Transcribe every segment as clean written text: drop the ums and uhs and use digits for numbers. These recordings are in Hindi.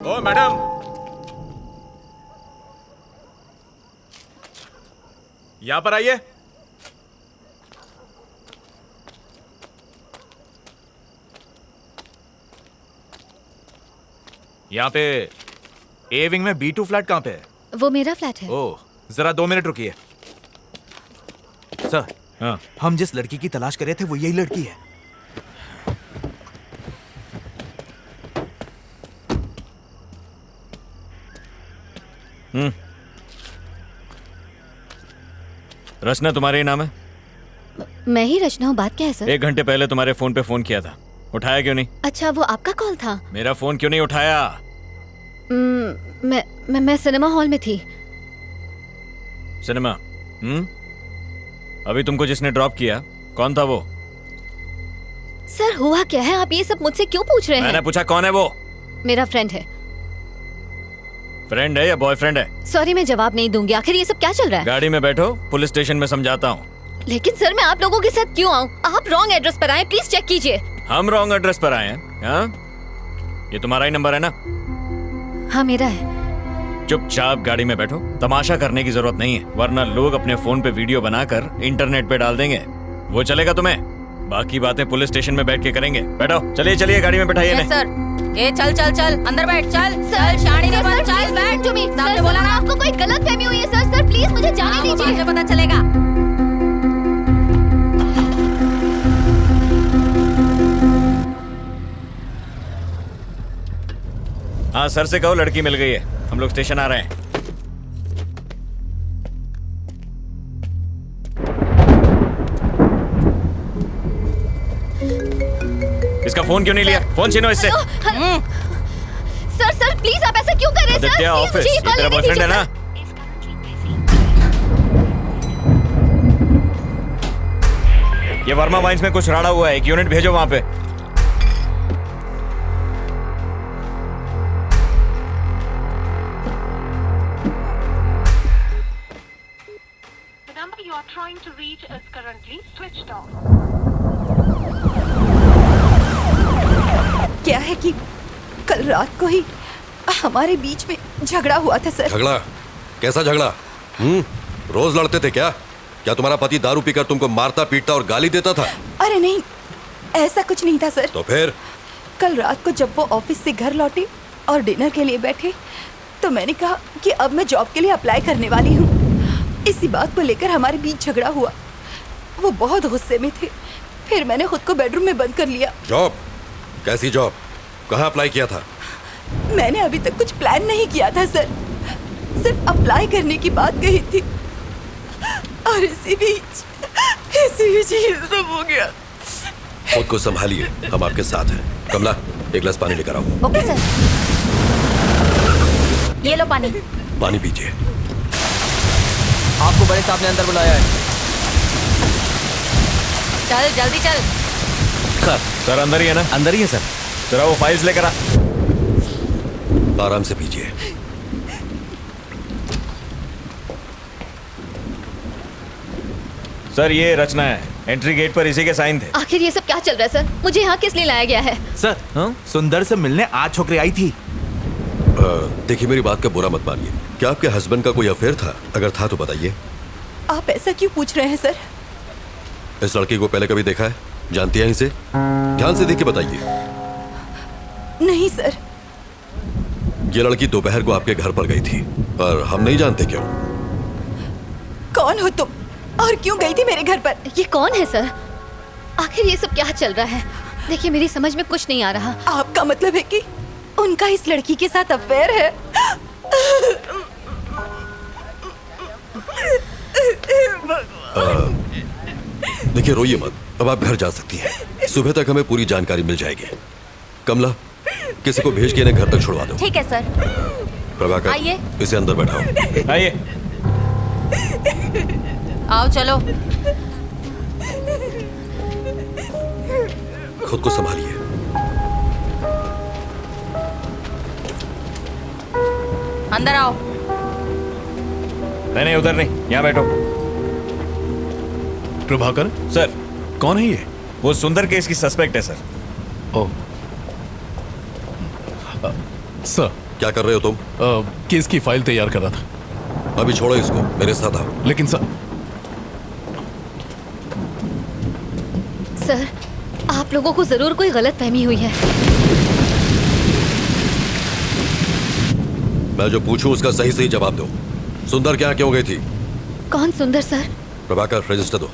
ओ मैडम, यहां पर आइए। यहाँ पे ए विंग में B2 फ्लैट कहाँ पे है? वो मेरा फ्लैट है। ओह, जरा 2 मिनट रुकिए। सर, हाँ, हम जिस लड़की की तलाश कर रहे थे वो यही लड़की है। रचना तुम्हारे ही नाम है? मैं ही रचना हूँ। बात क्या है सर? 1 घंटे पहले तुम्हारे फोन पे फोन किया था, उठाया क्यों नहीं? अच्छा, वो आपका कॉल था? मेरा फोन क्यों नहीं उठाया? मैं सिनेमा हॉल में थी। सिनेमा? अभी तुमको जिसने ड्रॉप किया कौन था वो? सर, हुआ क्या है? आप ये सब मुझसे क्यों पूछ रहे मैंने हैं? पूछा कौन है वो? मेरा फ्रेंड है। फ्रेंड है या बॉयफ्रेंड है? सॉरी, मैं जवाब नहीं दूंगी। आखिर ये सब क्या चल रहा है? गाड़ी में बैठो, पुलिस स्टेशन में समझाता हूँ। लेकिन सर, मैं आप लोगों के साथ क्यों आऊँ? आप रॉन्ग एड्रेस पर आए, प्लीज चेक कीजिए। हम रॉन्ग एड्रेस पर आए हैं? हाँ? ये तुम्हारा ही नंबर है ना? हाँ, मेरा है। चुपचाप गाड़ी में बैठो, तमाशा करने की जरूरत नहीं है, वरना लोग अपने फोन पे वीडियो बनाकर इंटरनेट पे डाल देंगे। वो चलेगा तुम्हें? बाकी बातें पुलिस स्टेशन में बैठ के करेंगे। बैठो, चलिए चलिए, गाड़ी में बैठाइए। Yes sir. ए चल चल चल, अंदर बैठ। चल सर, शानी ने सर, चल बैठ। जो भी सामने बोला ना। आपको कोई गलतफहमी हुई है सर। सर प्लीज मुझे जाने बाद दीजिए। में पता चलेगा। हाँ, सर से कहो लड़की मिल गई है, हम लोग स्टेशन आ रहे हैं। इसका फोन क्यों नहीं लिया? फोन छीनो इससे। सर प्लीज आप ऐसा क्यों कर रहे हैं? सर आदित्य, प्लीज ऑफिस, मुझे ये ये कॉल तेरा नहीं बॉयफ्रेंड है दीजिए, ना? सर। ये वर्मा वाइन्स में कुछ राड़ा हुआ है, 1 यूनिट भेजो वहां पे। The number you are trying to reach is currently switched off. क्या है कि कल रात को ही हमारे बीच में झगड़ा हुआ था सर। झगड़ा? कैसा झगड़ा? रोज लड़ते थे क्या? क्या तुम्हारा पति दारू पीकर तुमको मारता पीटता और गाली देता था? अरे नहीं, ऐसा कुछ नहीं था सर। तो फिर? कल रात को जब वो ऑफिस से घर लौटे और डिनर के लिए बैठे तो मैंने कहा कि अब मैं जॉब के लिए अप्लाई करने वाली हूँ। इसी बात को लेकर हमारे बीच झगड़ा हुआ। वो बहुत गुस्से में थे। फिर मैंने खुद को बेडरूम में बंद कर लिया। जॉब? कैसी जॉब? कहाँ अप्लाई किया था? मैंने अभी तक कुछ प्लान नहीं किया था सर, सिर्फ अप्लाई करने की बात कही थी। और इसी बीच ये सब हो गया। खुद को संभालिए, हम आपके साथ हैं। कमला, एक गिलास पानी लेकर आओ। Okay sir. ये लो पानी। पानी पीजिए। आपको बड़े साहब ने अंदर बुलाया है। चल जल्दी चल। सर अंदर ही है ना? अंदर ही है सर। जरा वो फाइल्स लेकर आ। आराम से पीजिए। सर ये रचना है, एंट्री गेट पर इसी के साइन थे। आखिर ये सब क्या चल रहा है सर? मुझे यहाँ किस लिए लाया गया है? सर, सुंदर से मिलने आज छोकरी आई थी। देखिए, मेरी बात का बुरा मत मानिए। क्या आपके हस्बैंड का कोई अफेयर था? अगर था तो बताइए। आप ऐसा क्यों पूछ रहे हैं सर? इस लड़की को पहले कभी देखा है? जानती हैं इसे? ध्यान से देख के बताइए। नहीं सर। ये लड़की दोपहर को आपके घर पर गई थी, पर हम नहीं जानते क्यों। कौन हो तुम और क्यों गई थी मेरे घर पर? ये कौन है सर? आखिर ये सब क्या चल रहा है? देखिए, मेरी समझ में कुछ नहीं आ रहा। आपका मतलब है कि उनका इस लड़की के साथ अफेयर है? देखिए, रोइए मत। अब आप घर जा सकती हैं। सुबह तक हमें पूरी जानकारी मिल जाएगी। कमला, किसी को भेज के इन्हें घर तक छुड़वा दो। ठीक है सर। प्रभाकर, आइए। इसे अंदर बैठाओ। आइए। आओ चलो। खुद को संभालिए। अंदर आओ। नहीं उधर नहीं, यहाँ बैठो। प्रभाकर सर, कौन है ये? वो सुंदर केस की सस्पेक्ट है सर। ओह सर, क्या कर रहे हो तुम? केस की फाइल तैयार कर रहा था। अभी छोड़ो इसको, मेरे साथ आओ। लेकिन सर सर, आप लोगों को जरूर कोई गलतफहमी हुई है। मैं जो पूछूं उसका सही सही जवाब दो। सुंदर क्या क्यों गई थी? कौन सुंदर सर? प्रभाकर, रजिस्टर दो।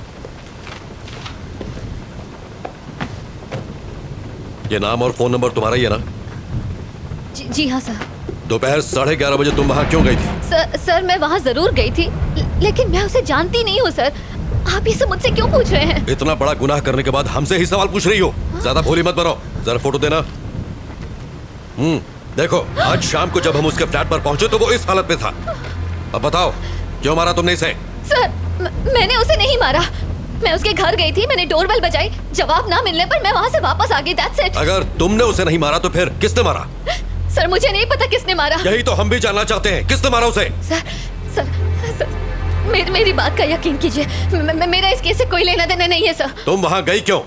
ये नाम और फोन नंबर तुम्हारा ही है ना? जी हाँ सर। दोपहर 11:30 बजे तुम वहां क्यों गई थी? सर मैं वहाँ जरूर गई थी, लेकिन मैं उसे जानती नहीं हूँ सर। आप ये सब मुझसे क्यों पूछ रहे हैं? इतना बड़ा गुनाह करने के बाद हमसे ही सवाल पूछ रही हो? ज्यादा भोली मत बनो। जरा फोटो देना। देखो, आज शाम को जब हम उसके फ्लैट पर पहुंचे तो वो इस हालत में था। अब बताओ, क्यों मारा तुमने इसे? सर, मैंने उसे नहीं मारा। मैं उसके घर गई थी, मैंने डोरबेल बजाई, जवाब ना मिलने पर मैं वहाँ से वापस आ गई। That's it। अगर तुमने उसे नहीं मारा तो फिर किसने मारा? सर, मुझे नहीं पता किसने मारा। यही तो हम भी जानना चाहते हैं, किसने मारा उसे? सर, मेरी बात का यकीन कीजिए, मेरा इस केस से कोई लेना देना नहीं है सर। तुम वहां गई क्यों?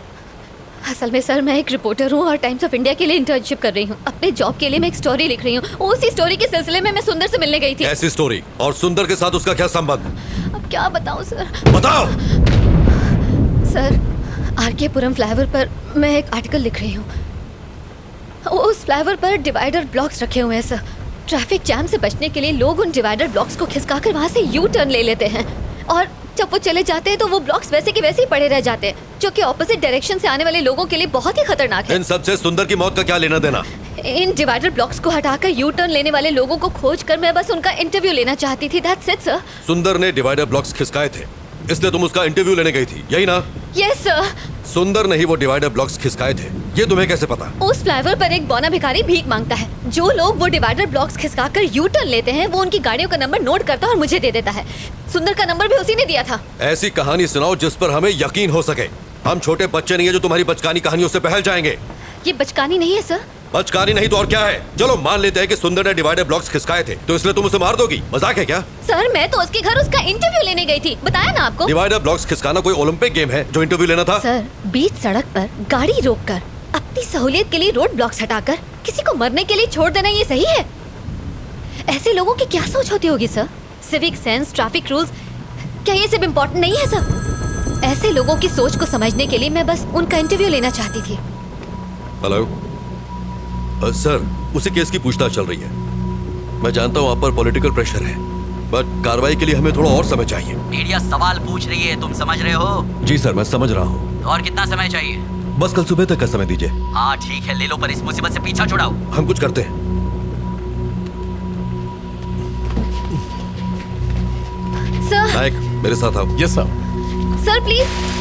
असल में सर, मैं एक रिपोर्टर हूँ और टाइम्स ऑफ इंडिया के लिए इंटर्नशिप कर रही हूँ। अपने जॉब के लिए मैं एक स्टोरी लिख रही हूँ। उसी स्टोरी के सिलसिले में मैं सुंदर से मिलने गई थी। ऐसी स्टोरी? और सुंदर के साथ उसका क्या संबंध? अब क्या बताऊँ सर? बताओ। सर, आरके पुरम फ्लाईओवर पर मैं एक आर्टिकल लिख रही हूँ। उस फ्लाईओवर पर डिवाइडर ब्लॉक्स रखे हुए हैं सर। ट्रैफिक जैम से बचने के लिए लोग उन डिवाइडर ब्लॉक्स को खिसकाकर वहाँ से यू टर्न ले लेते हैं, और जब वो चले जाते हैं तो वो ब्लॉक्स वैसे के वैसे ही पड़े रह जाते हैं, जो कि ऑपोजिट डायरेक्शन से आने वाले लोगों के लिए बहुत ही खतरनाक है। इन सबसे सुंदर की मौत का क्या लेना देना? इन डिवाइडर ब्लॉक्स को हटाकर यू टर्न लेने वाले लोगों को खोजकर मैं बस उनका इंटरव्यू लेना चाहती थी। That's it, sir. सुंदर ने डिवाइडर ब्लॉक्स खिसकाए थे, इसलिए तुम उसका इंटरव्यू लेने गई थी, यही ना? Yes sir. सुंदर ने ही वो डिवाइडर ब्लॉक्स खिसकाए थे, ये तुम्हें कैसे पता? उस फ्लाईओवर पर एक बौना भिखारी भीख मांगता है। जो लोग वो डिवाइडर ब्लॉक्स खिसकाकर यू टर्न लेते हैं, वो उनकी गाड़ियों का नंबर नोट करता है और मुझे दे देता है। सुंदर का नंबर भी उसी ने दिया था। ऐसी कहानी सुनाओ जिस पर हमें यकीन हो सके। हम छोटे बच्चे नहीं है जो तुम्हारी बचकानी कहानियों से बहल जाएंगे। ये बचकानी नहीं है सर। बचकानी नहीं तो और क्या है? चलो मान लेते हैं कि सुंदर ने डिवाइडर ब्लॉक्स खिसकाए थे, तो इसलिए तुम उसे मार दोगी? मजाक है क्या? सर, मैं तो उसके घर उसका इंटरव्यू लेने गई थी, बताया ना आपको। डिवाइडर ब्लॉक्स खिसकाना कोई ओलंपिक गेम है जो इंटरव्यू लेना था? सर, बीच सड़क पर गाड़ी रोककर अपनी सहूलियत के लिए रोड ब्लॉक्स हटाकर किसी को मरने के लिए छोड़ देना, ये सही है? ऐसे लोगों की क्या सोच होती होगी sir? Civic sense, traffic rules, क्या ये सब इम्पोर्टेंट नहीं है सर? ऐसे लोगों की सोच को समझने के लिए मैं बस उनका इंटरव्यू लेना चाहती थी। हेलो सर, उसी केस की पूछताछ चल रही है। मैं जानता हूँ आप पर पॉलिटिकल प्रेशर है, बट कार्रवाई के लिए हमें थोड़ा और समय चाहिए। मीडिया सवाल पूछ रही है, तुम समझ रहे हो? जी सर, मैं समझ रहा हूँ। और कितना समय चाहिए? बस कल सुबह तक का समय दीजिए। हाँ ठीक है, ले लो, पर इस मुसीबत से पीछा छुड़ाओ। हम कुछ करते हैं। सर। नायक, मेरे साथ आओ। Yes sir. Sir please.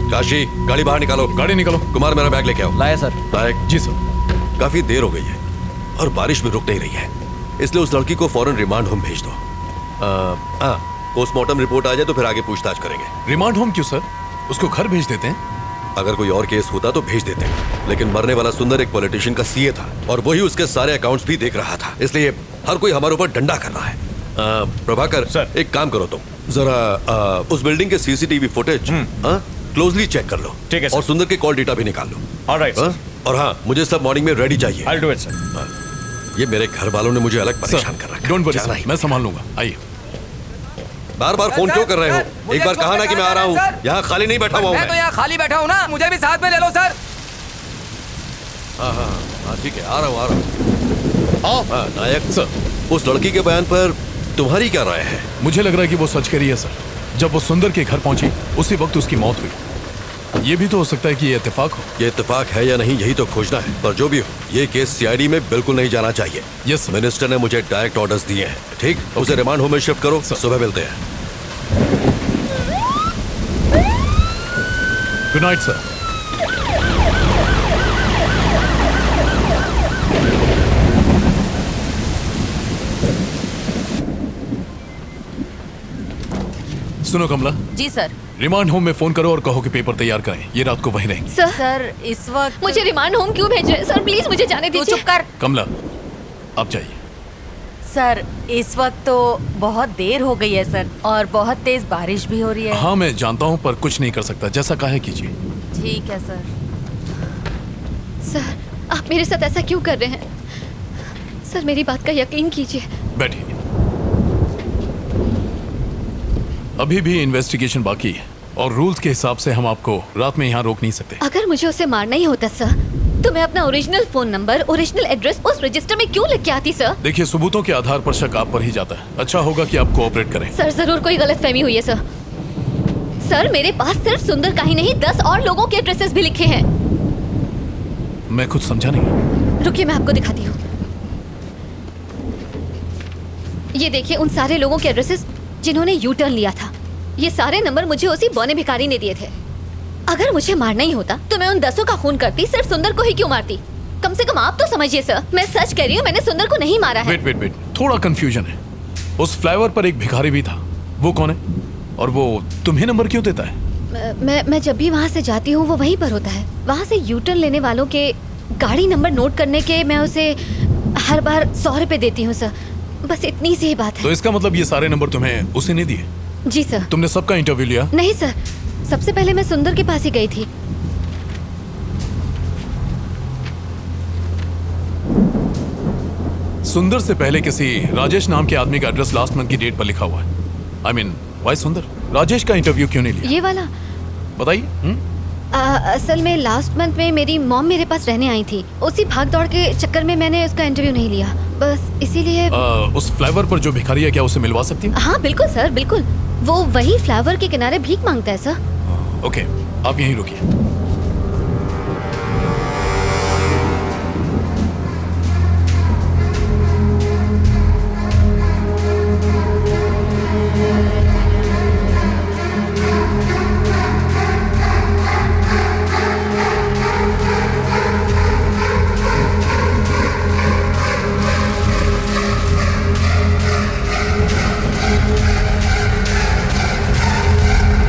Kashi, गाड़ी बाहर निकालो। गाड़ी निकालो। कुमार, मेरा बैग लेके आओ। लाया सर। नायक। जी सर। काफी देर हो गई है और बारिश भी रुक नहीं रही है, इसलिए उस लड़की को फौरन रिमांड होम भेज दो। पोस्टमार्टम रिपोर्ट आ जाए तो फिर आगे पूछताछ करेंगे। रिमांड होम क्यों सर? उसको घर भेज देते हैं। अगर कोई और केस होता तो भेज देते, लेकिन मरने वाला सुंदर एक पॉलिटिशियन का सीए था और वही उसके सारे अकाउंट्स भी देख रहा था, इसलिए हर कोई हमारे ऊपर डंडा कर रहा है। प्रभाकर सर। एक काम करो, तुम जरा उस बिल्डिंग के सीसीटीवी फुटेज क्लोजली चेक कर लो। ठीक है सर। और सुंदर के कॉल डेटा भी निकाल लो। Alright sir. और हाँ, मुझे सब मॉर्निंग में रेडी चाहिए। I will do it sir. ये मेरे घर वालों ने मुझे अलग परेशान कर रखा। डोंट वरी जाना सर, ही मैं संभाल लूंगा। आइए। बार बार फोन क्यों कर रहे हो? एक बार कहा ना कि मैं आ रहा हूँ। यहाँ खाली नहीं बैठा हुआ हूँ मैं तो यहाँ खाली बैठा हूँ ना, मुझे भी साथ में ले लो सर। हाँ ठीक है, आ रहा हूँ। हाँ नायक सर, उस लड़की के बयान पर तुम्हारी क्या राय है? मुझे लग रहा है कि वो सच कह रही है सर। जब वो सुंदर के घर पहुंची उसी वक्त उसकी मौत हुई। ये भी तो हो सकता है कि ये इत्तेफाक हो। ये इत्तेफाक है या नहीं, यही तो खोजना है। पर जो भी हो, ये केस सीआईडी में बिल्कुल नहीं जाना चाहिए। Yes sir. मिनिस्टर ने मुझे डायरेक्ट ऑर्डर्स दिए हैं। ठीक, उसे रिमांड होम में शिफ्ट करो। सुबह मिलते हैं। Good night sir. सुनो कमला। जी सर। रिमांड होम में फोन करो और कहो कि पेपर तैयार करें। ये रात को वहीं रहेंगे। सर इस वक्त मुझे रिमांड होम क्यों भेज रहे हैं सर? प्लीज मुझे जाने तू दीजिए। चुप कर। कमला, आप जाइए। सर इस वक्त तो बहुत देर हो गई है सर, और बहुत तेज बारिश भी हो रही है। हाँ मैं जानता हूँ, पर कुछ नहीं कर सकता। जैसा कहा कीजिए। ठीक है सर। सर, आप मेरे साथ ऐसा क्यों कर रहे हैं? सर मेरी बात का यकीन कीजिए। बैठिए। अभी भी इन्वेस्टिगेशन बाकी है और रूल्स के हिसाब से हम आपको रात में यहाँ रोक नहीं सकते। अगर मुझे उसे मारना ही होता सर, तो मैं अपना original phone number, original address उस रजिस्टर में क्यों लिख के आती सर? देखिए, सबूतों के आधार पर शक आप पर ही जाता है। अच्छा होगा कि आप कोऑपरेट करें। सर जरूर कोई गलतफहमी हुई है सर। सर मेरे पास सिर्फ सुंदर का ही नहीं 10 और लोगों के एड्रेसेस भी लिखे हैं। मैं कुछ समझा नहीं। रुकिए मैं आपको दिखाती हूँ। ये देखिए उन सारे लोगों के एड्रेसेस जिन्होंने यू टर्न लिया था। ये सारे नंबर मुझे उसी बौने भिखारी ने दिए थे। अगर मुझे मारना ही होता तो मैं उन 10 का खून करती, सिर्फ सुंदर को ही क्यों मारती? कम से कम आप तो समझिए सर, मैं सच कह रही हूँ, मैंने सुंदर को नहीं मारा है। वेट, थोड़ा कंफ्यूजन है। उस फ्लाईओवर पर एक भिखारी भी था, वो कौन है? और वो तुम्हें नंबर क्यों देता है? मैं जब भी वहाँ से जाती हूँ वो वहीं पर होता है। वहाँ से यू टर्न लेने वालों के गाड़ी नंबर नोट करने के मैं उसे हर बार 100 रुपए देती हूँ सर। बस इतनी सी ही बात है। तो इसका मतलब ये सारे नंबर तुम्हें उसे नहीं दिए? जी सर। तुमने सबका इंटरव्यू लिया? नहीं सर, सबसे पहले मैं सुंदर के पास ही गई थी। सुंदर से पहले किसी राजेश नाम के आदमी का एड्रेस लास्ट मंथ की डेट पर लिखा हुआ है। आई मीन वाई सुंदर राजेश का इंटरव्यू क्यों नहीं लिया? ये वाला बताइए। असल में लास्ट मंथ में मेरी मॉम मेरे पास रहने आई थी। उसी भाग दौड़ के चक्कर में मैंने उसका इंटरव्यू नहीं लिया, बस इसीलिए। उस फ्लाईओवर पर जो भिखारी है, क्या उसे मिलवा सकती हूँ? हाँ बिल्कुल सर, बिल्कुल। वो वही फ्लाईओवर के किनारे भीख मांगता है सर। ओके, आप यहीं रुकिए।